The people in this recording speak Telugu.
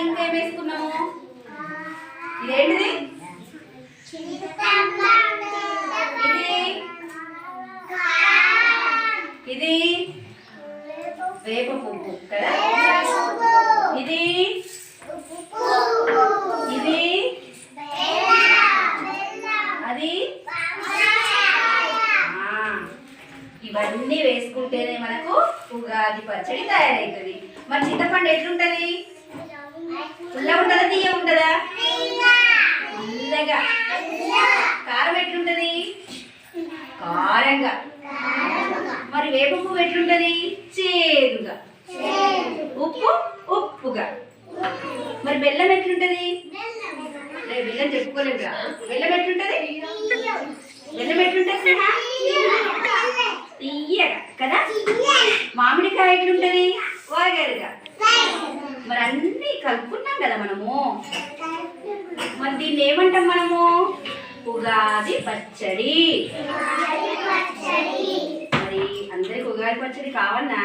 ఇంకా ఏం వేసుకున్నాము? ఇదేంటిది? ఇది వేప పువ్వు కదా. ఇది ఇది అది. ఇవన్నీ వేసుకుంటేనే మనకు ఉగాది పచ్చడి తయారవుతుంది. మరి చింతపండు ఎట్లుంటది? పుల్లగా ఉంటుందా తీయగా ఉంటుందా? పుల్లగా. కారం ఎట్లుంటది? కారంగా. మరి వేప పువ్వు ఎట్లుంటది? చేదుగా. ఉప్పు ఉప్పుగా. మరి బెల్లం ఎట్లుంటది? బెల్లం చెప్పుకోలేదుగా. బెల్లం ఎట్లుంటది? బెల్లం ఎట్లుంటది? తీయగా కదా. మామిడికాయ ఎట్లుంటది? వగరుగా. మరి అన్నీ కలుపుకున్నాం కదా మనము. మరి దీన్ని ఏమంటాం మనము? ఉగాది పచ్చడి. మరి అందరికి ఉగాది పచ్చడి కావాలన్నా?